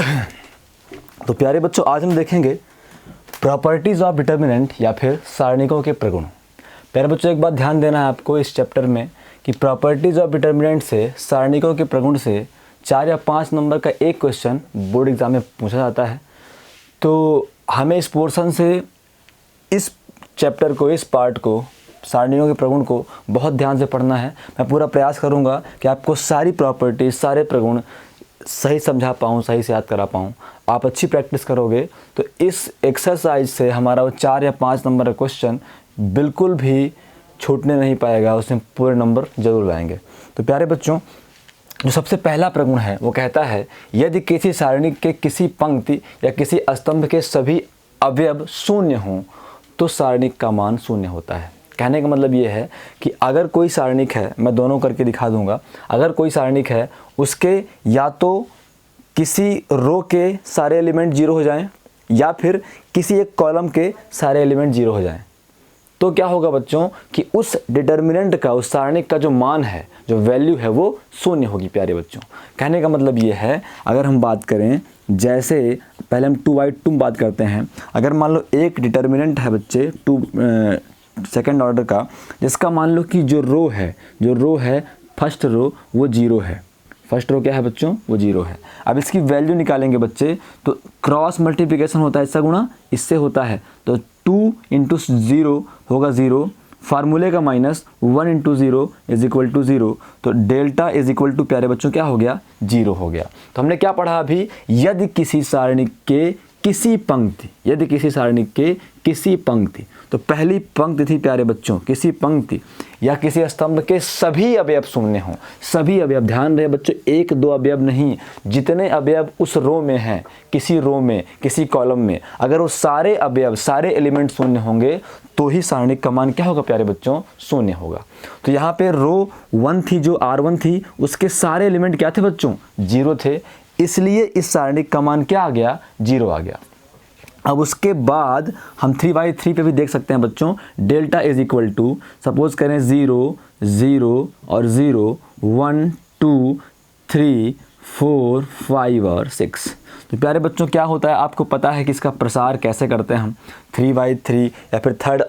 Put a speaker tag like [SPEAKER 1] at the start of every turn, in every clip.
[SPEAKER 1] तो प्यारे बच्चों, आज हम देखेंगे प्रॉपर्टीज़ ऑफ डिटर्मिनेंट या फिर सारणिकों के प्रगुण। प्यारे बच्चों, एक बात ध्यान देना है आपको इस चैप्टर में कि प्रॉपर्टीज़ ऑफ डिटर्मिनेंट से सारणिकों के प्रगुण से 4 या 5 नंबर का एक क्वेश्चन बोर्ड एग्जाम में पूछा जाता है। तो हमें इस पोर्शन से इस चैप्टर को, इस पार्ट को, सारणियों के प्रगुण को बहुत ध्यान से पढ़ना है। मैं पूरा प्रयास करूंगा कि आपको सारी प्रॉपर्टीज, सारे प्रगुण सही समझा पाऊँ, सही से याद करा पाऊँ। आप अच्छी प्रैक्टिस करोगे तो इस एक्सरसाइज से हमारा वो 4 या 5 नंबर का क्वेश्चन बिल्कुल भी छूटने नहीं पाएगा, उसमें पूरे नंबर जरूर लाएंगे। तो प्यारे बच्चों, जो सबसे पहला प्रगुण है वो कहता है, यदि किसी सारणी के किसी पंक्ति या किसी स्तंभ के सभी अवयव शून्य हों तो सारणिक का मान शून्य होता है। कहने का मतलब ये है कि अगर कोई सारणिक है, मैं दोनों करके दिखा दूंगा, अगर कोई सारणिक है उसके या तो किसी रो के सारे एलिमेंट 0 हो जाएं या फिर किसी एक कॉलम के सारे एलिमेंट 0 हो जाएं, तो क्या होगा बच्चों कि उस डिटर्मिनेंट का, उस सारणिक का जो मान है, जो वैल्यू है, वो शून्य होगी। प्यारे बच्चों, कहने का मतलब ये है, अगर हम बात करें, जैसे पहले हम 2/2 बात करते हैं। अगर मान लो एक डिटर्मिनेंट है बच्चे 2 सेकेंड ऑर्डर का, जिसका मान लो कि जो रो है फर्स्ट रो वो 0 है। फर्स्ट रो क्या है बच्चों? वो 0 है। अब इसकी वैल्यू निकालेंगे बच्चे, तो क्रॉस मल्टीप्लिकेशन होता है, इसका गुणा इससे होता है, तो 2 × 0 होगा 0, फार्मूले का माइनस 1 × 0 = 0, तो डेल्टा = प्यारे बच्चों क्या हो गया? 0 हो गया। तो हमने क्या पढ़ा अभी? यदि किसी सारणी के किसी पंक्ति, यदि किसी सारणी के किसी पंक्ति, तो पहली पंक्ति थी प्यारे बच्चों, किसी पंक्ति या किसी स्तंभ के सभी अवयव शून्य हों। सभी अवयव, ध्यान रहे बच्चों, 1-2 अवयव नहीं, जितने अवयव उस रो में हैं, किसी रो में, किसी कॉलम में, अगर वो सारे अवयव, सारे एलिमेंट शून्य होंगे तो ही सारणिक का मान क्या होगा प्यारे बच्चों? शून्य होगा। तो यहाँ पे रो 1 थी, जो R1 थी, उसके सारे एलिमेंट क्या थे बच्चों? 0 थे, इसलिए इस सारणिक का मान क्या आ गया? 0 आ गया। अब उसके बाद हम 3/3 पे भी देख सकते हैं बच्चों, डेल्टा = सपोज करें 0, 0 और 0, 1, 2, 3, 4, 5 और 6। तो प्यारे बच्चों, क्या होता है आपको पता है कि इसका प्रसार कैसे करते हैं हम? 3/3 या फिर थर्ड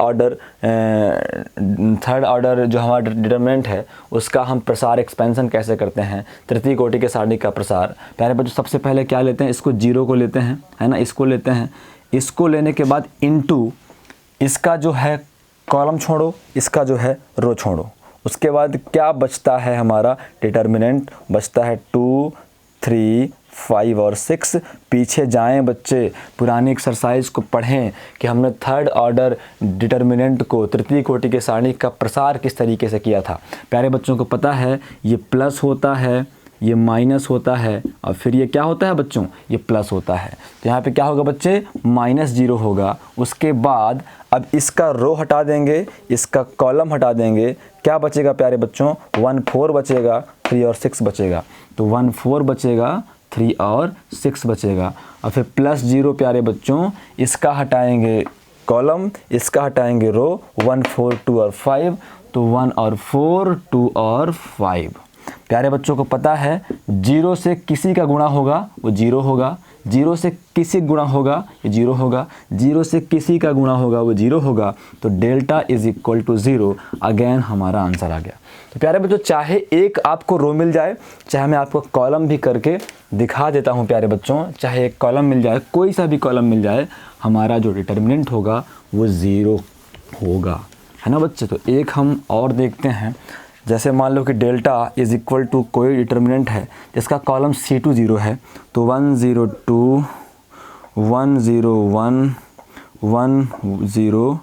[SPEAKER 1] ऑर्डर जो हमारा डिटर्मिनेंट है उसका हम प्रसार, एक्सपेंशन कैसे करते हैं? तृतीय कोटि के सारणिक का प्रसार। प्यारे बच्चों, सबसे पहले क्या लेते हैं? इसको 0 को लेते हैं, है ना, इसको लेते हैं, इसको लेने के बाद इनटू इसका जो है कॉलम छोड़ो, इसका जो है रो छोड़ो। उसके बाद क्या बचता है हमारा? डिटर्मिनेंट बचता है 2, 3, 5 और 6। पीछे जाएं बच्चे, पुरानी एक्सरसाइज को पढ़ें कि हमने थर्ड ऑर्डर डिटर्मिनेंट को, तृतीय कोटि के सारणिक का प्रसार किस तरीके से किया था। प्यारे बच्चों को पता है, ये प्लस होता है, ये माइनस होता है, और फिर ये क्या होता है बच्चों? ये प्लस होता है। तो यहाँ पे क्या होगा बच्चे? -0 होगा। उसके बाद अब इसका रो हटा देंगे, इसका कॉलम हटा देंगे, क्या बचेगा प्यारे बच्चों? 1, 4 बचेगा, 3 और 6 बचेगा। तो 1, 4 बचेगा, 3 और 6 बचेगा, और फिर +0 प्यारे बच्चों, इसका हटाएंगे कॉलम, इसका हटाएंगे रो, 1, 4, 2 और 5, तो 1 और 4, 2 और 5। प्यारे बच्चों को पता है 0 से किसी का गुणा होगा वो 0 होगा, 0 से किसी गुणा होगा ये 0 होगा, 0 से किसी का गुणा होगा वो 0 होगा, तो डेल्टा = 0। अगेन हमारा आंसर आ गया। तो प्यारे बच्चों, चाहे एक आपको रो मिल जाए, चाहे मैं आपको कॉलम भी करके दिखा देता हूँ प्यारे बच्चों, चाहे एक कॉलम मिल जाए, कोई सा भी कॉलम मिल जाए, हमारा जो डिटर्मिनेंट होगा वो 0 होगा, है ना बच्चे। तो एक हम और देखते हैं, जैसे मान लो कि डेल्टा = कोई डिटर्मिनेंट है जिसका कॉलम C2 0 है, तो 1, 0, 2, 1, 0, 1, 1, 0,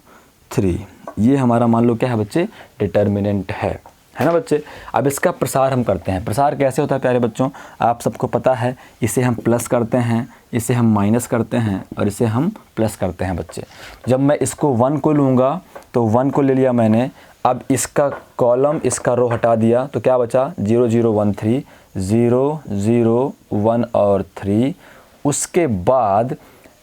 [SPEAKER 1] 3, ये हमारा मान लो क्या है बच्चे? डिटर्मिनेंट है ना बच्चे। अब इसका प्रसार हम करते हैं। प्रसार कैसे होता है प्यारे बच्चों? आप सबको पता है, इसे हम प्लस करते हैं, इसे हम माइनस करते हैं, और इसे हम प्लस करते हैं बच्चे। जब मैं इसको 1 को लूँगा तो 1 को ले लिया मैंने, अब इसका कॉलम, इसका रो हटा दिया, तो क्या बचा? 0, 0, 1, 3, 0, 0, 1 और 3। उसके बाद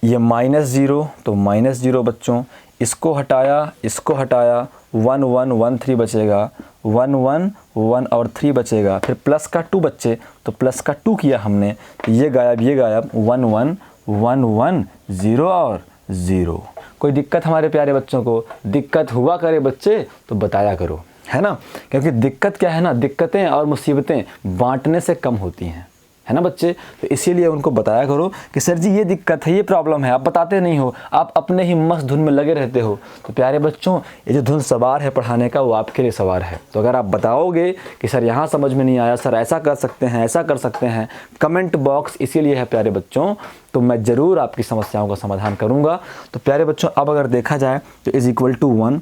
[SPEAKER 1] ये -0, तो -0 बच्चों, इसको हटाया, इसको हटाया, 1, 1, 1, 3 बचेगा, 1, 1, 1 और 3 बचेगा, फिर प्लस का 2 बच्चे तो प्लस का 2 किया हमने, तो ये गायब 1 1 1 1 0 और 0। कोई दिक्कत हमारे प्यारे बच्चों को दिक्कत हुआ करे बच्चे तो बताया करो, है ना, क्योंकि दिक्कत क्या है ना, दिक्कतें और मुसीबतें बांटने से कम होती हैं, है ना बच्चे। तो इसीलिए उनको बताया करो कि सर जी ये दिक्कत है, ये प्रॉब्लम है, आप बताते नहीं हो, आप अपने ही मस्त धुन में लगे रहते हो। तो प्यारे बच्चों ये जो धुन सवार है पढ़ाने का वो आपके लिए सवार है। तो अगर आप बताओगे कि सर यहाँ समझ में नहीं आया, सर ऐसा कर सकते हैं, ऐसा कर सकते हैं, कमेंट बॉक्स इसीलिए है प्यारे बच्चों, तो मैं ज़रूर आपकी समस्याओं का समाधान करूँगा। तो प्यारे बच्चों अब अगर देखा जाए तो =1,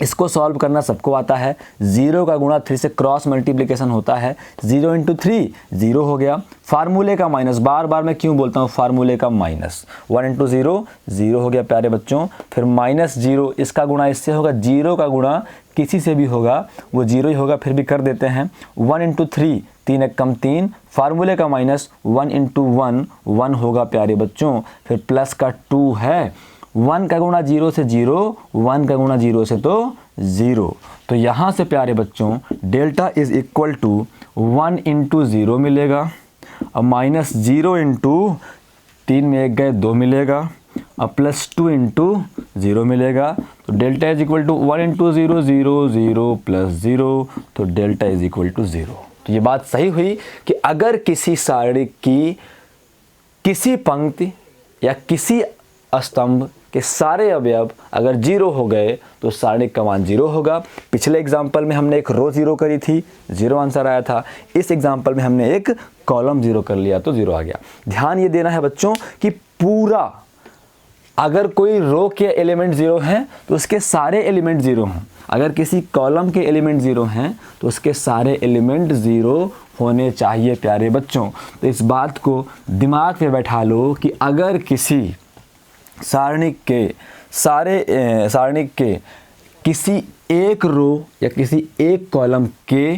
[SPEAKER 1] इसको सॉल्व करना सबको आता है। 0 का गुणा 3 से क्रॉस मल्टीप्लिकेशन होता है, 0 × 3 0 हो गया। फार्मूले का माइनस, बार बार मैं क्यों बोलता हूँ फार्मूले का माइनस, 1 × 0 0 हो गया प्यारे बच्चों। फिर -0 इसका गुणा इससे होगा, 0 का गुणा किसी से भी होगा वो 0 ही होगा, फिर भी कर देते हैं। 1 × 3 3 × 3 फार्मूले का माइनस, 1 × 1 1 होगा प्यारे बच्चों। फिर प्लस का 2 है, 1 का गुणा 0 से 0, 1 का गुणा 0 से तो 0। तो यहाँ से प्यारे बच्चों डेल्टा =1 × 0 मिलेगा, अब -0 × 3 में 1 गए 2 मिलेगा, अब +2 × 0 मिलेगा। तो डेल्टा =1 × 0 0 0 +0, तो डेल्टा =0। तो ये बात सही हुई कि अगर किसी सारणी की किसी पंक्ति या किसी स्तंभ के सारे अवयव अगर 0 हो गए तो सारणी का मान 0 होगा। पिछले एग्जाम्पल में हमने एक रो 0 करी थी, 0 आंसर आया था। इस एग्जाम्पल में हमने एक कॉलम 0 कर लिया तो 0 आ गया। ध्यान ये देना है बच्चों कि पूरा अगर कोई रो के एलिमेंट 0 हैं तो उसके सारे एलिमेंट 0 हैं, अगर किसी कॉलम के एलिमेंट 0 हैं तो उसके सारे एलिमेंट 0 होने चाहिए प्यारे बच्चों। तो इस बात को दिमाग में बैठा लो कि अगर किसी सारणी के किसी एक रो या किसी एक कॉलम के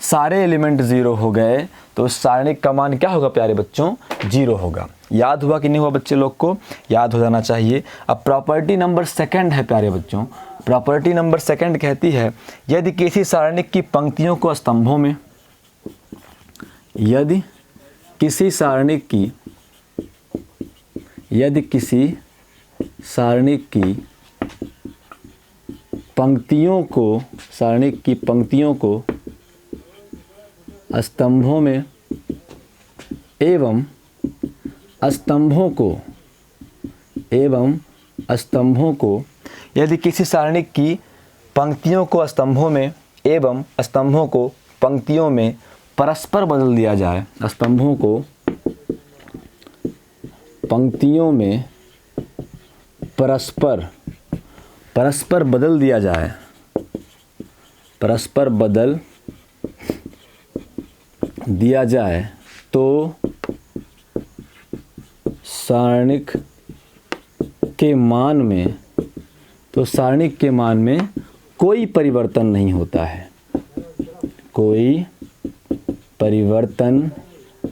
[SPEAKER 1] सारे एलिमेंट 0 हो गए तो उस सारणी का मान क्या होगा प्यारे बच्चों, 0 होगा। याद हुआ कि नहीं हुआ बच्चे लोग को, याद हो जाना चाहिए। अब प्रॉपर्टी नंबर 2 है प्यारे बच्चों, प्रॉपर्टी नंबर 2 कहती है यदि किसी सारणी की पंक्तियों को स्तंभों में, यदि किसी सारणी की पंक्तियों को स्तंभों में एवं स्तंभों को यदि किसी सारणी की पंक्तियों को स्तंभों में एवं स्तंभों को पंक्तियों में परस्पर बदल दिया जाए, स्तंभों को पंक्तियों में परस्पर बदल दिया जाए, परस्पर बदल दिया जाए तो सारणिक के मान में कोई परिवर्तन नहीं होता है, कोई परिवर्तन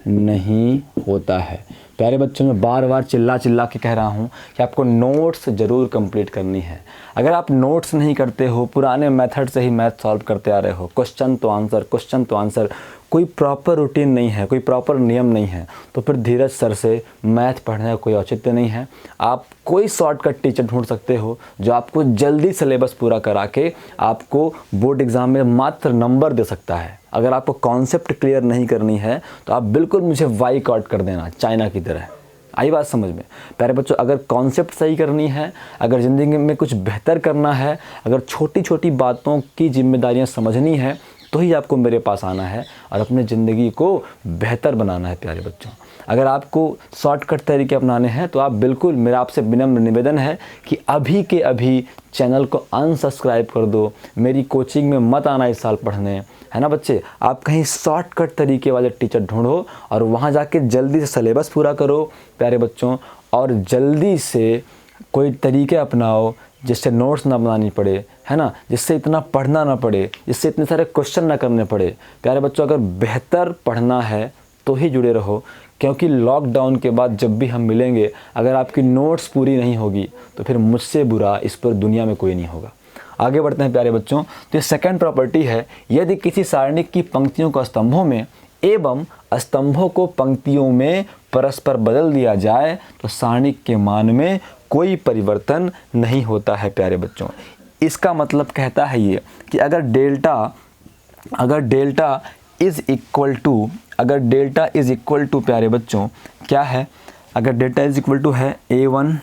[SPEAKER 1] नहीं होता है। प्यारे बच्चों मैं बार बार चिल्ला के कह रहा हूँ कि आपको नोट्स ज़रूर कंप्लीट करनी है। अगर आप नोट्स नहीं करते हो, पुराने मेथड से ही मैथ सॉल्व करते आ रहे हो, क्वेश्चन तो आंसर, कोई प्रॉपर रूटीन नहीं है, कोई प्रॉपर नियम नहीं है, तो फिर धीरज सर से मैथ पढ़ने का कोई औचित्य नहीं है। आप कोई शॉर्टकट टीचर ढूंढ सकते हो जो आपको जल्दी सिलेबस पूरा करा के आपको बोर्ड एग्ज़ाम में मात्र नंबर दे सकता है। अगर आपको कॉन्सेप्ट क्लियर नहीं करनी है तो आप बिल्कुल मुझे बाइकआउट कर देना, चाइना की तरह। आई बात समझ में प्यारे बच्चों, अगर कॉन्सेप्ट सही करनी है, अगर ज़िंदगी में कुछ बेहतर करना है, अगर छोटी छोटी बातों की जिम्मेदारियां समझनी है तो ही आपको मेरे पास आना है और अपनी ज़िंदगी को बेहतर बनाना है प्यारे बच्चों। अगर आपको शॉर्टकट तरीके अपनाने हैं तो आप बिल्कुल, मेरा आपसे विनम्र निवेदन है कि अभी के अभी चैनल को अनसब्सक्राइब कर दो। मेरी कोचिंग में मत आना इस साल पढ़ने, है ना बच्चे। आप कहीं शॉर्टकट तरीके वाले टीचर ढूंढो और वहाँ जाके जल्दी से सिलेबस पूरा करो प्यारे बच्चों, और जल्दी से कोई तरीके अपनाओ जिससे नोट्स ना बनानी पड़े, है ना, जिससे इतना पढ़ना ना पड़े, जिससे इतने सारे क्वेश्चन ना करने पड़े। प्यारे बच्चों अगर बेहतर पढ़ना है तो ही जुड़े रहो, क्योंकि लॉकडाउन के बाद जब भी हम मिलेंगे, अगर आपकी नोट्स पूरी नहीं होगी तो फिर मुझसे बुरा इस पर दुनिया में कोई नहीं होगा। आगे बढ़ते हैं प्यारे बच्चों। तो ये सेकंड प्रॉपर्टी है, यदि किसी सारणिक की पंक्तियों को स्तंभों में एवं स्तंभों को पंक्तियों में परस्पर बदल दिया जाए तो सारणिक के मान में कोई परिवर्तन नहीं होता है प्यारे बच्चों। इसका मतलब कहता है ये कि अगर डेल्टा इज इक्वल टू प्यारे बच्चों क्या है, अगर डेल्टा इज इक्वल टू है A1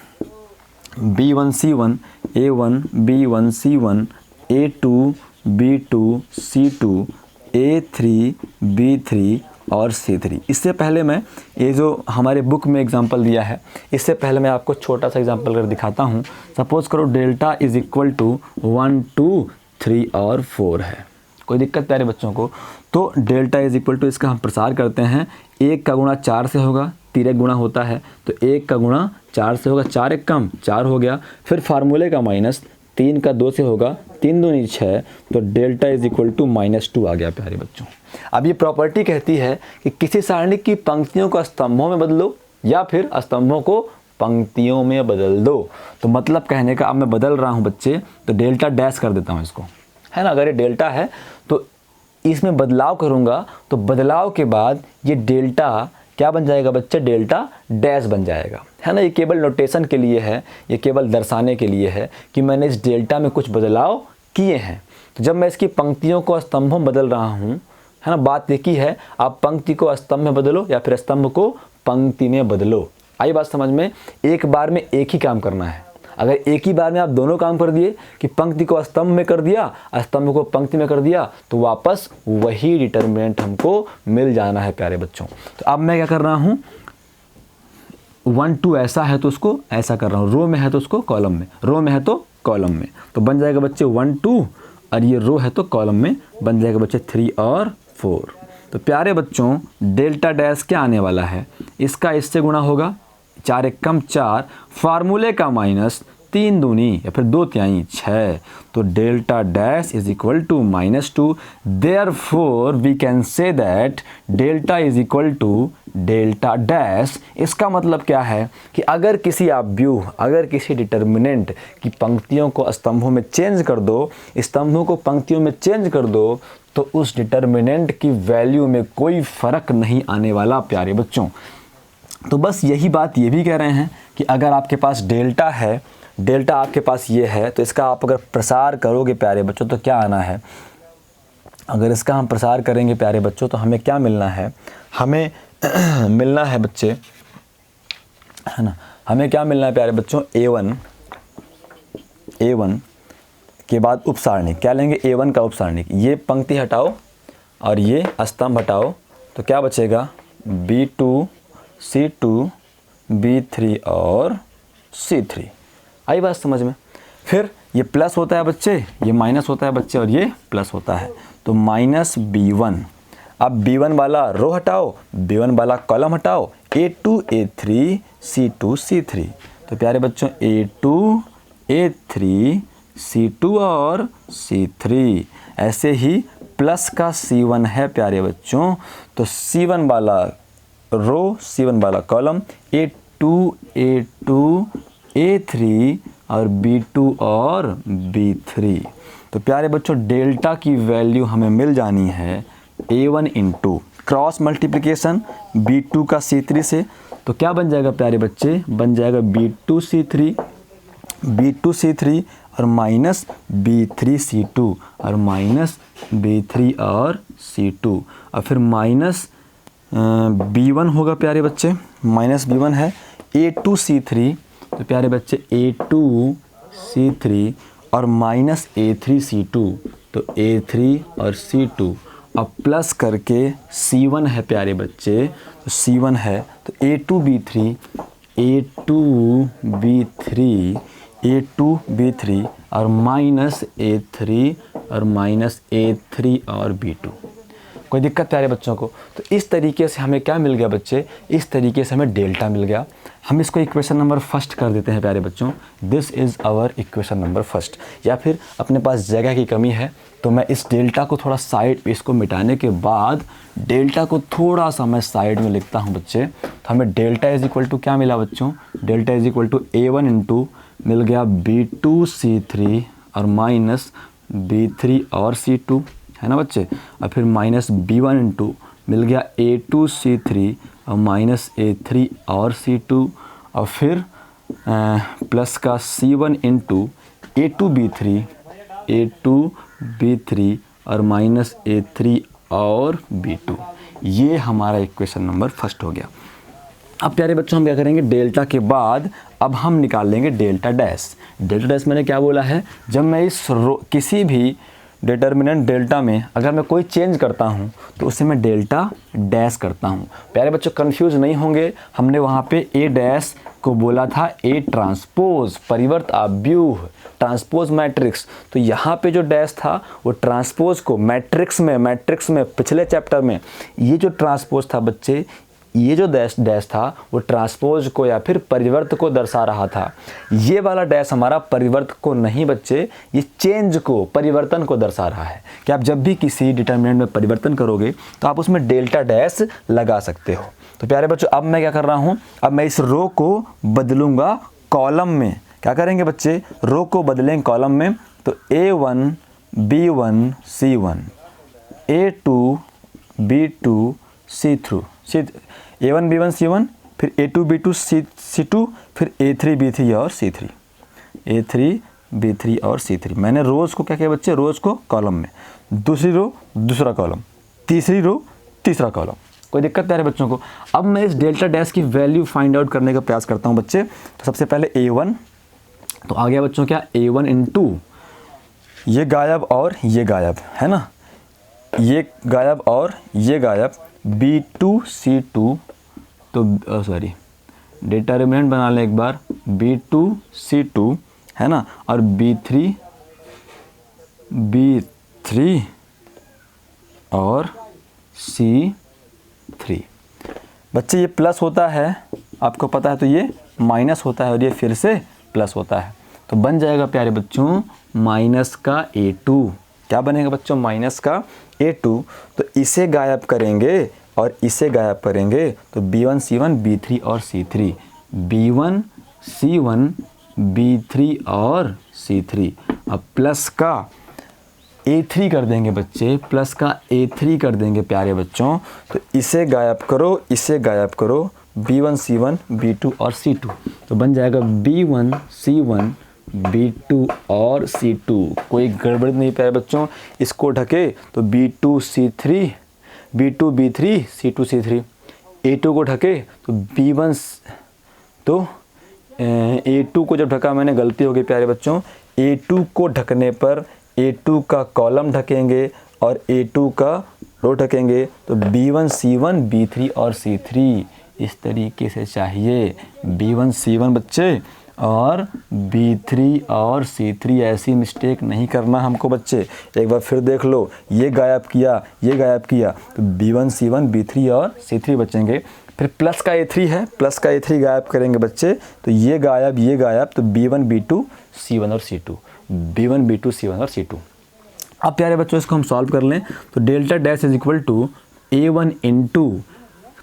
[SPEAKER 1] B1 C1 A1 B1 C1 A2 B2 C2 A3 B3 और C3। इससे पहले मैं ये जो हमारे बुक में एग्जांपल दिया है, इससे पहले मैं आपको छोटा सा एग्जांपल कर दिखाता हूँ। सपोज़ करो डेल्टा इज इक्वल टू 1 2 3 और 4 है। कोई दिक्कत प्यारे बच्चों को? तो डेल्टा इज इक्वल टू इसका हम प्रसार करते हैं, 1 का गुणा 4 से होगा, 3 गुणा होता है तो 1 का गुणा 4 से होगा, 4 1 कम 4 हो गया। फिर फार्मूले का माइनस, 3 का 2 से होगा, 3 दूनी 6 तो डेल्टा इज इक्वल टू -2 आ गया प्यारे बच्चों। अब ये प्रॉपर्टी कहती है कि किसी सारणिक की पंक्तियों को स्तंभों में बदलो या फिर स्तंभों को पंक्तियों में बदल दो। तो मतलब कहने का, अब मैं बदल रहा हूँ बच्चे, तो डेल्टा डैश कर देता हूँ इसको, है ना। अगर ये डेल्टा है तो इसमें बदलाव करूँगा तो बदलाव के बाद ये डेल्टा क्या बन जाएगा बच्चे? डेल्टा डैश बन जाएगा, है ना। ये केवल नोटेशन के लिए है, ये केवल दर्शाने के लिए है कि मैंने इस डेल्टा में कुछ बदलाव किए हैं। तो जब मैं इसकी पंक्तियों को स्तंभों में बदल रहा हूँ, है ना, बात एक ही है, आप पंक्ति को स्तंभ में बदलो या फिर स्तंभ को पंक्ति में बदलो। आई बात समझ में? एक बार में एक ही काम करना है। अगर एक ही बार में आप दोनों काम कर दिए कि पंक्ति को स्तंभ में कर दिया, स्तंभ को पंक्ति में कर दिया, तो वापस वही डिटर्मिनेंट हमको मिल जाना है प्यारे बच्चों। तो अब मैं क्या कर रहा हूँ, 1 2 ऐसा है तो उसको ऐसा कर रहा हूँ, रो में है तो उसको कॉलम में, रो में है तो कॉलम में, तो बन जाएगा बच्चे 1 2, और ये रो है तो कॉलम में बन जाएगा बच्चे 3 और 4। तो प्यारे बच्चों डेल्टा डैश क्या आने वाला है, इसका इससे गुणा होगा, 4 1 कम 4, फार्मूले का माइनस, 3 दूनी या फिर 2 तिहाई 6, तो delta dash is equal to -2। Therefore we can say that delta is equal to delta dash. इसका मतलब क्या है कि अगर किसी आव्यूह, अगर किसी डिटर्मिनेंट की पंक्तियों को स्तंभों में चेंज कर दो, स्तंभों को पंक्तियों में चेंज कर दो, तो उस डिटर्मिनेंट की वैल्यू में कोई फ़र्क नहीं आने वाला प्यारे बच्चों। तो बस यही बात ये भी कह रहे हैं कि अगर आपके पास डेल्टा है, डेल्टा आपके पास ये है, तो इसका आप अगर प्रसार करोगे प्यारे बच्चों तो क्या आना है, अगर इसका हम प्रसार करेंगे प्यारे बच्चों तो हमें क्या मिलना है, हमें मिलना है बच्चे, है ना, हमें क्या मिलना है प्यारे बच्चों, A1 के बाद उपसारणिक क्या लेंगे, A1 का उपसारणिक, ये पंक्ति हटाओ और ये स्तंभ हटाओ, तो क्या बचेगा, B2 C2 B3 और C3। आई बात समझ में? फिर ये प्लस होता है बच्चे, ये माइनस होता है बच्चे, और ये प्लस होता है, तो -B1। अब B1 वाला रो हटाओ, B1 वाला कॉलम हटाओ, A2 A3 C2 C3। तो प्यारे बच्चों A2 A3 C2 और C3। ऐसे ही प्लस का C1 है प्यारे बच्चों, तो C1 वाला रो, C1 वाला कॉलम, A2 A3 और B2 और B3। तो प्यारे बच्चों डेल्टा की वैल्यू हमें मिल जानी है A1 into cross multiplication B2 का C3 से, तो क्या बन जाएगा प्यारे बच्चे, बन जाएगा B2 C3 और माइनस B3 C2 और माइनस B3 और C2, और फिर माइनस B1 होगा प्यारे बच्चे, माइनस B1 है, A2 C3, तो प्यारे बच्चे A2 C3 और माइनस A3 C2, तो A3 और C2, अब प्लस करके C1 है प्यारे बच्चे, तो C1 है, तो A2 B3 और माइनस A3 और माइनस A3 और B2। कोई दिक्कत प्यारे बच्चों को? तो इस तरीके से हमें क्या मिल गया बच्चे, इस तरीके से हमें डेल्टा मिल गया। हम इसको इक्वेशन नंबर फर्स्ट कर देते हैं प्यारे बच्चों, this is our equation number first. या फिर अपने पास जगह की कमी है तो मैं इस डेल्टा को थोड़ा साइड पे, इसको मिटाने के बाद डेल्टा को थोड़ा सा मैं साइड में लिखता हूँ बच्चे। तो हमें डेल्टा इज इक्वल टू क्या मिला बच्चों, delta is equal to A1 into मिल गया B2 C3 और माइनस B3 और C2, है ना बच्चे। और फिर माइनस B1 इंटू मिल गया A2 C3 और माइनस A3 और C2, और फिर प्लस का C1 इंटू A2 B3 और माइनस A3 और B2। ये हमारा इक्वेशन नंबर फर्स्ट हो गया। अब प्यारे बच्चों हम क्या करेंगे, डेल्टा के बाद अब हम निकाल लेंगे डेल्टा डैश। डेल्टा डैश मैंने क्या बोला है, जब मैं इस किसी भी डिटर्मिनेंट डेल्टा में अगर मैं कोई चेंज करता हूं तो उसे मैं डेल्टा डैश करता हूं। प्यारे बच्चों कंफ्यूज नहीं होंगे, हमने वहां पे ए डैश को बोला था ए ट्रांसपोज, परिवर्त आव्यूह, ट्रांसपोज मैट्रिक्स। तो यहाँ पे जो डैश था वो ट्रांसपोज को मैट्रिक्स में पिछले चैप्टर में ये जो ट्रांसपोज था बच्चे, ये जो डैश था वो ट्रांसपोज को या फिर परिवर्त को दर्शा रहा था। ये वाला डैश हमारा परिवर्त को नहीं बच्चे, ये चेंज को, परिवर्तन को दर्शा रहा है कि आप जब भी किसी डिटर्मिनेंट में परिवर्तन करोगे तो आप उसमें डेल्टा डैश लगा सकते हो। तो प्यारे बच्चों अब मैं क्या कर रहा हूँ, अब मैं इस रो को बदलूंगा कॉलम में। क्या करेंगे बच्चे, रो को बदलेंगे कॉलम में। तो A1 B1 C1, A2 B2 C3, A1 B1 C1, फिर A2 B2 C2, फिर A3 B3 और C3, A3 B3 और C3। मैंने रोज़ को क्या किया बच्चे, रोज़ को कॉलम में, दूसरी रो दूसरा कॉलम, तीसरी रो तीसरा कॉलम। कोई दिक्कत प्यारे बच्चों को। अब मैं इस डेल्टा डैश की वैल्यू फाइंड आउट करने का प्रयास करता हूँ बच्चे। तो सबसे पहले A1, तो आ गया बच्चों क्या, A1 इंटू ये गायब और ये गायब, है ना, ये गायब और ये गायब, B2 C2, तो सॉरी डिटर्मिनेंट बना लें एक बार, B2 C2, है ना, और B3 और C3। बच्चे ये प्लस होता है आपको पता है, तो ये माइनस होता है और ये फिर से प्लस होता है। तो बन जाएगा प्यारे बच्चों माइनस का A2। क्या बनेगा बच्चों, माइनस का A2। तो इसे गायब करेंगे और इसे गायब करेंगे तो B1 C1 B3 और C3, B1 C1 B3 और C3। अब प्लस का A3 कर देंगे बच्चे, प्लस का A3 कर देंगे प्यारे बच्चों। तो इसे गायब करो, इसे गायब करो, B1 C1 B2 और C2। तो बन जाएगा B1 C1 B2 और C2। कोई गड़बड़ नहीं प्यारे बच्चों, इसको ढके तो B2 C3 B2 B3 C2 C3, A2 को ढके तो B1, तो A2 को जब ढका मैंने, गलती हो गई प्यारे बच्चों, A2 को ढकने पर A2 का कॉलम ढकेंगे और A2 का रो ढकेंगे। तो B1 C1 B3 और C3 इस तरीके से चाहिए, B1 C1 बच्चे और B3 और C3। ऐसी मिस्टेक नहीं करना हमको बच्चे। एक बार फिर देख लो, ये गायब किया, ये गायब किया, तो B1 C1 B3 और C3 बचेंगे। फिर प्लस का A3 है, प्लस का A3 गायब करेंगे बच्चे, तो ये गायब, तो B1 B2 C1 और C2, B1 B2 C1 और C2। अब प्यारे बच्चों इसको हम सॉल्व कर लें तो delta dash is equal to A1 into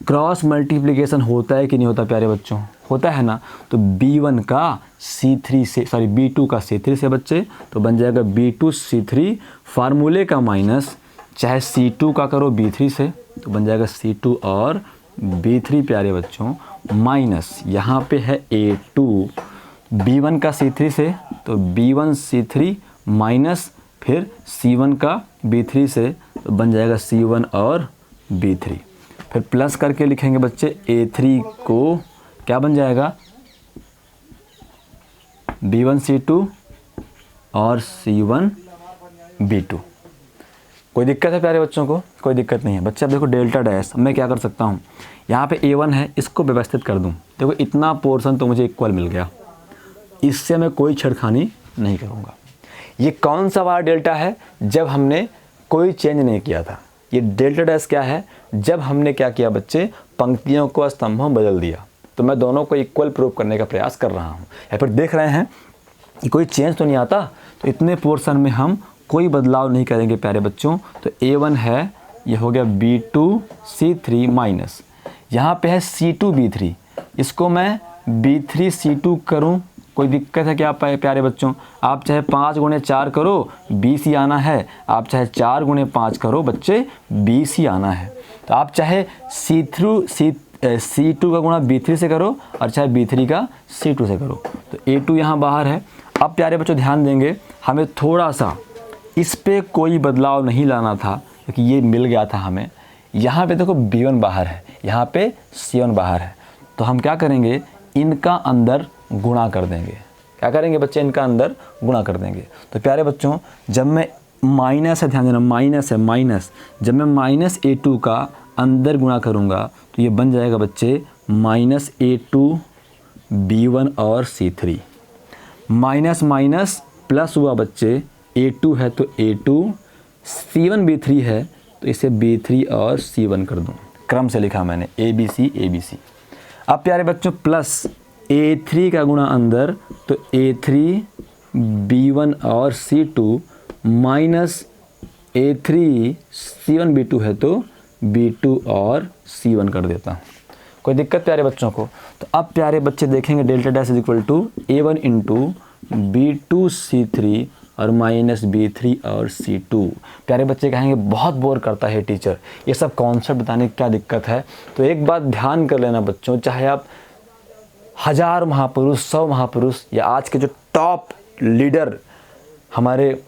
[SPEAKER 1] cross multiplication होता है कि नहीं होता प्यारे बच्चों, होता है ना। तो B1 का C3 से, सॉरी B2 का C3 से बच्चे, तो बन जाएगा B2 C3 फार्मूले का माइनस, चाहे C2 का करो B3 से, तो बन जाएगा C2 और B3 प्यारे बच्चों, माइनस यहाँ पे है A2 B1 का C3 से, तो B1 C3 माइनस फिर C1 का B3 से, तो बन जाएगा C1 और B3। फिर प्लस करके लिखेंगे बच्चे A3 को, क्या बन जाएगा B1 C2 और C1 B2। कोई दिक्कत है प्यारे बच्चों को, कोई दिक्कत नहीं है बच्चे। अब देखो डेल्टा डैश, मैं क्या कर सकता हूँ, यहाँ पे A1 है, इसको व्यवस्थित कर दूँ। देखो इतना पोर्शन तो मुझे इक्वल मिल गया, इससे मैं कोई छेड़खानी नहीं करूँगा। ये कौन सा वाला डेल्टा है, जब हमने कोई चेंज नहीं किया था। ये डेल्टा डैश क्या है, जब हमने क्या किया बच्चे, पंक्तियों को स्तंभों बदल दिया। तो मैं दोनों को इक्वल प्रूव करने का प्रयास कर रहा हूँ। या फिर देख रहे हैं कि कोई चेंज तो नहीं आता, तो इतने पोर्शन में हम कोई बदलाव नहीं करेंगे प्यारे बच्चों। तो A1 है, ये हो गया B2 C3 माइनस, यहाँ पे है C2 B3, इसको मैं B3 C2 करूँ कोई दिक्कत है क्या प्यारे बच्चों? आप चाहे 5 गुणे 4 करो 20 ही आना है, आप चाहे 4 गुणे 5 करो बच्चे 20 ही आना है। तो आप चाहे C2 का गुणा B3 से करो और चाहे B3 का C2 से करो। तो A2 यहाँ बाहर है। अब प्यारे बच्चों ध्यान देंगे, हमें थोड़ा सा इस पे कोई बदलाव नहीं लाना था क्योंकि ये मिल गया था हमें। यहाँ पे देखो B1 बाहर है, यहाँ पे C1 बाहर है, तो हम क्या करेंगे, इनका अंदर गुणा कर देंगे। क्या करेंगे बच्चे? इनका अंदर गुणा कर देंगे। तो प्यारे बच्चों जब मैं माइनस है, ध्यान देना माइनस है, माइनस, जब मैं माइनस A2 का अंदर गुणा करूँगा तो ये बन जाएगा बच्चे माइनस A2 B1 और C3। माइनस माइनस प्लस हुआ बच्चे, A2 है तो A2, C1 B3 है तो इसे B3 और C1 कर दूँ। क्रम से लिखा मैंने ABC ABC। अब प्यारे बच्चों प्लस A3 का गुणा अंदर तो A3 B1 और C2 minus A3 C1 B2 है तो B2 और C1 कर देता हूँ। कोई दिक्कत प्यारे बच्चों को? तो अब प्यारे बच्चे देखेंगे delta dash is equal to A1 into B2 C3 और माइनस B3 और C2। प्यारे बच्चे कहेंगे बहुत बोर करता है टीचर, ये सब कॉन्सेप्ट बताने की क्या दिक्कत है? तो एक बात ध्यान कर लेना बच्चों, चाहे आप 1000 महापुरुष, 100 महापुरुष या आज के जो टॉप लीडर हमारे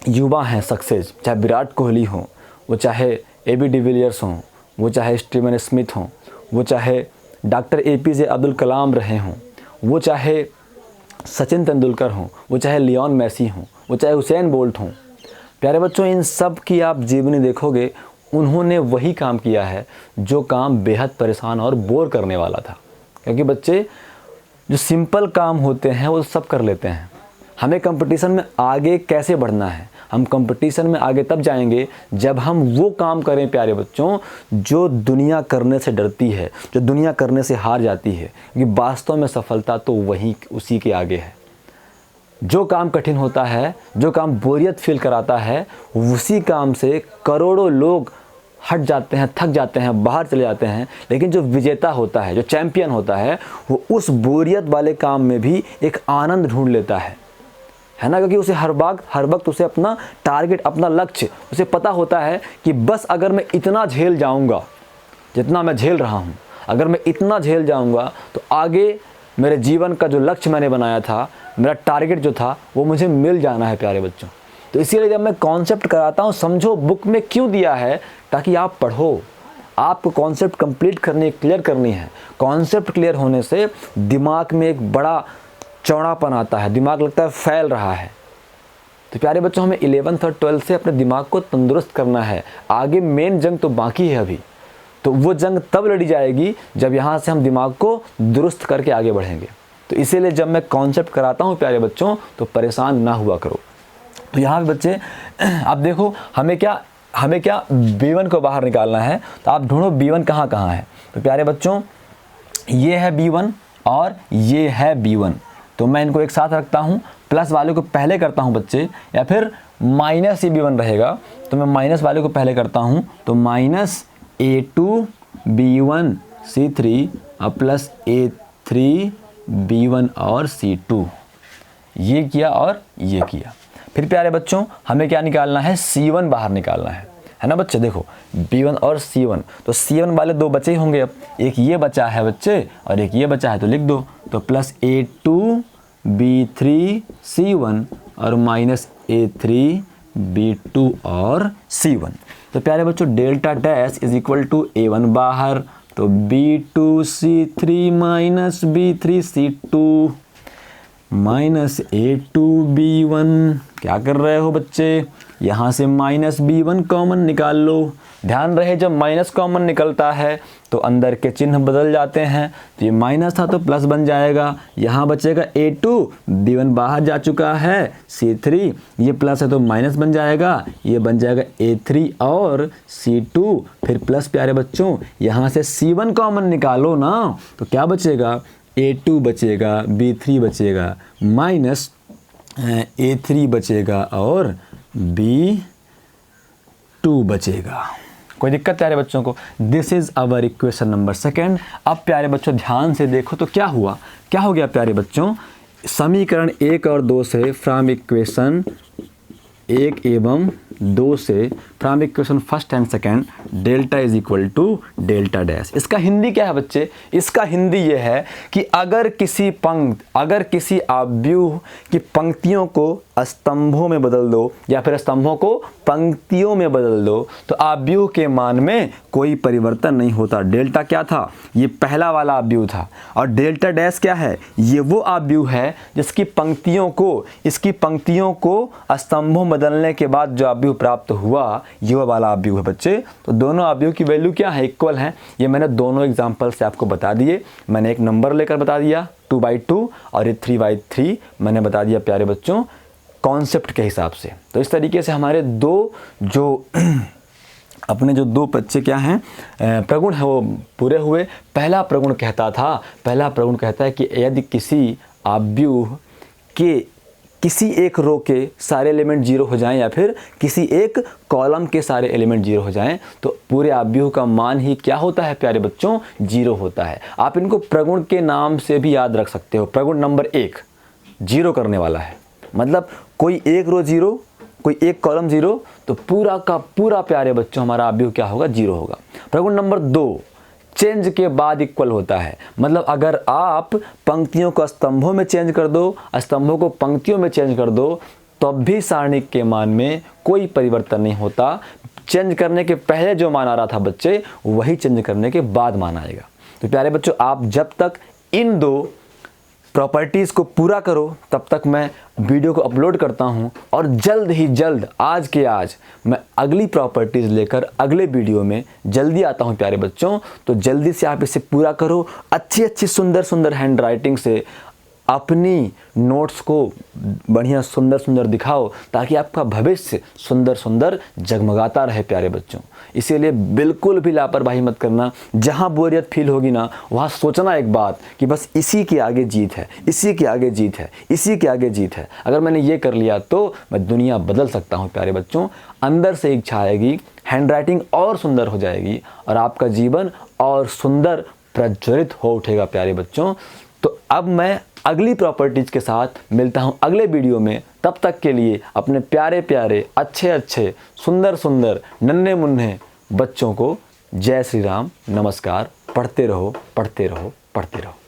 [SPEAKER 1] युवा हैं सक्सेस, चाहे विराट कोहली हो, वो चाहे AB डिविलियर्स हों, वो चाहे स्टीवन स्मिथ हों, वो चाहे डॉक्टर APJ अब्दुल कलाम रहे हों, वो चाहे सचिन तेंदुलकर हों, वो चाहे लियोन मेसी हों, वो चाहे हुसैन बोल्ट हों। प्यारे बच्चों इन सब की आप जीवनी देखोगे, उन्होंने वही काम किया है जो काम बेहद परेशान और बोर करने वाला था। क्योंकि बच्चे जो सिंपल काम होते हैं वो सब कर लेते हैं। हमें कंपटीशन में आगे कैसे बढ़ना है, हम कंपटीशन में आगे तब जाएंगे जब हम वो काम करें प्यारे बच्चों जो दुनिया करने से डरती है, जो दुनिया करने से हार जाती है। क्योंकि वास्तव में सफलता तो वही उसी के आगे है। जो काम कठिन होता है, जो काम बोरियत फील कराता है, उसी काम से करोड़ों लोग हट जाते हैं, थक जाते हैं, बाहर चले जाते हैं। लेकिन जो विजेता होता है, जो चैंपियन होता है, वो उस बोरियत वाले काम में भी एक आनंद ढूंढ लेता है ना? क्योंकि उसे हर वक्त उसे अपना टारगेट, अपना लक्ष्य उसे पता होता है कि बस अगर मैं इतना झेल जाऊंगा जितना मैं झेल रहा हूं, अगर मैं इतना झेल जाऊंगा तो आगे मेरे जीवन का जो लक्ष्य मैंने बनाया था, मेरा टारगेट जो था, वो मुझे मिल जाना है प्यारे बच्चों। तो इसीलिए जब मैं कॉन्सेप्ट कराता हूँ, समझो बुक में क्यों दिया है, ताकि आप पढ़ो। आपको कॉन्सेप्ट कंप्लीट करनी, क्लियर करनी है। कॉन्सेप्ट क्लियर होने से दिमाग में एक बड़ा चौड़ापन आता है, दिमाग लगता है फैल रहा है। तो प्यारे बच्चों हमें 11th और 12th से अपने दिमाग को तंदुरुस्त करना है। आगे मेन जंग तो बाकी है अभी, तो वो जंग तब लड़ी जाएगी जब यहाँ से हम दिमाग को दुरुस्त करके आगे बढ़ेंगे। तो इसीलिए जब मैं कॉन्सेप्ट कराता हूँ प्यारे बच्चों तो परेशान ना हुआ करो। तो यहाँ पे बच्चे अब देखो हमें क्या B1 को बाहर निकालना है। तो आप ढूंढो B1 कहाँ कहाँ है। तो प्यारे बच्चों ये है B1 और ये है B1, तो मैं इनको एक साथ रखता हूँ। प्लस वाले को पहले करता हूँ बच्चे, या फिर माइनस ये B1 रहेगा तो मैं माइनस वाले को पहले करता हूँ। तो माइनस A2 B1 C3 और प्लस A3 B1 और C2, ये किया और ये किया। फिर प्यारे बच्चों हमें क्या निकालना है, C1 बाहर निकालना है ना बच्चे। देखो B1 और C1, तो C1 वाले दो बचे ही होंगे। अब एक ये बचा है बच्चे और एक ये बचा है, तो लिख दो। तो प्लस A2 B3 C1 और माइनस A3 B2 और C1। तो प्यारे बच्चों delta dash is equal to A1 बाहर, तो B2 C3 minus B3 C2 minus A2 B1। क्या कर रहे हो बच्चे, यहाँ से माइनस B1 कॉमन निकाल लो। ध्यान रहे जब माइनस कॉमन निकलता है तो अंदर के चिन्ह बदल जाते हैं। तो ये माइनस था तो प्लस बन जाएगा। यहाँ बचेगा A2, B1 बाहर जा चुका है, C3 ये प्लस है तो माइनस बन जाएगा, ये बन जाएगा A3 और C2। फिर प्लस प्यारे बच्चों यहाँ से C1 कॉमन निकालो ना, तो क्या बचेगा, A2 बचेगा, B3 बचेगा, माइनस A3 बचेगा और B2 बचेगा। कोई दिक्कत प्यारे बच्चों को? This is our equation number 2। अब प्यारे बच्चों ध्यान से देखो तो क्या हुआ, क्या हो गया प्यारे बच्चों, समीकरण 1 और 2 से फ्रॉम इक्वेशन 1 एवं 2 से from equation first and second delta is equal to delta dash. इसका हिंदी क्या है बच्चे? इसका हिंदी ये है कि अगर किसी आव्यूह की पंक्तियों को स्तंभों में बदल दो या फिर स्तंभों को पंक्तियों में बदल दो तो आव्यूह के मान में कोई परिवर्तन नहीं होता। डेल्टा क्या था? ये पहला वाला आव्यूह था। और डेल्टा डैश क्या है? ये वो आव्यूह है जिसकी इसकी पंक्तियों को स्तंभों में बदलने के बाद जो आव्यूह प्राप्त हुआ ये वाला आव्यूह है बच्चे। तो दोनों आव्यूह की वैल्यू क्या है? इक्वल है। ये मैंने दोनों एग्जांपल से आपको बता दिए। मैंने एक नंबर लेकर बता दिया 2/2 और ये 3/3 मैंने बता दिया प्यारे बच्चों कॉन्सेप्ट के हिसाब से। तो इस तरीके से हमारे अपने जो दो बच्चे क्या हैं प्रगुण है वो पूरे हुए। पहला प्रगुण कहता है कि यदि किसी आव्यूह के किसी एक रो के सारे एलिमेंट 0 हो जाएं या फिर किसी एक कॉलम के सारे एलिमेंट 0 हो जाएं तो पूरे आव्यूह का मान ही क्या होता है प्यारे बच्चों? 0 होता है। आप इनको प्रगुण के नाम से भी याद रख सकते हो। प्रगुण नंबर 1 0 करने वाला है, मतलब कोई एक रो 0, कोई एक कॉलम 0 तो पूरा का पूरा प्यारे बच्चों हमारा आव्यूह क्या होगा? 0 होगा। प्रगुण नंबर 2 चेंज के बाद इक्वल होता है, मतलब अगर आप पंक्तियों को स्तंभों में चेंज कर दो, स्तंभों को पंक्तियों में चेंज कर दो तब भी सारणिक के मान में कोई परिवर्तन नहीं होता। चेंज करने के पहले जो मान आ रहा था बच्चे वही चेंज करने के बाद मान आएगा। तो प्यारे बच्चों आप जब तक इन दो प्रॉपर्टीज़ को पूरा करो तब तक मैं वीडियो को अपलोड करता हूं और जल्द ही जल्द आज के आज मैं अगली प्रॉपर्टीज़ लेकर अगले वीडियो में जल्दी आता हूं प्यारे बच्चों। तो जल्दी से आप इसे पूरा करो, अच्छी सुंदर हैंड राइटिंग से अपनी नोट्स को बढ़िया सुंदर दिखाओ ताकि आपका भविष्य सुंदर जगमगाता रहे प्यारे बच्चों। इसीलिए बिल्कुल भी लापरवाही मत करना। जहाँ बोरियत फील होगी ना वहाँ सोचना एक बात कि बस इसी के आगे जीत है, इसी के आगे जीत है, इसी के आगे जीत है। अगर मैंने ये कर लिया तो मैं दुनिया बदल सकता हूँ प्यारे बच्चों। अंदर से इच्छा आएगी, हैंडराइटिंग और सुंदर हो जाएगी और आपका जीवन और सुंदर प्रज्वलित हो उठेगा प्यारे बच्चों। तो अब मैं अगली प्रॉपर्टीज के साथ मिलता हूं अगले वीडियो में। तब तक के लिए अपने प्यारे अच्छे सुंदर नन्हे मुन्ने बच्चों को जय श्री राम, नमस्कार। पढ़ते रहो।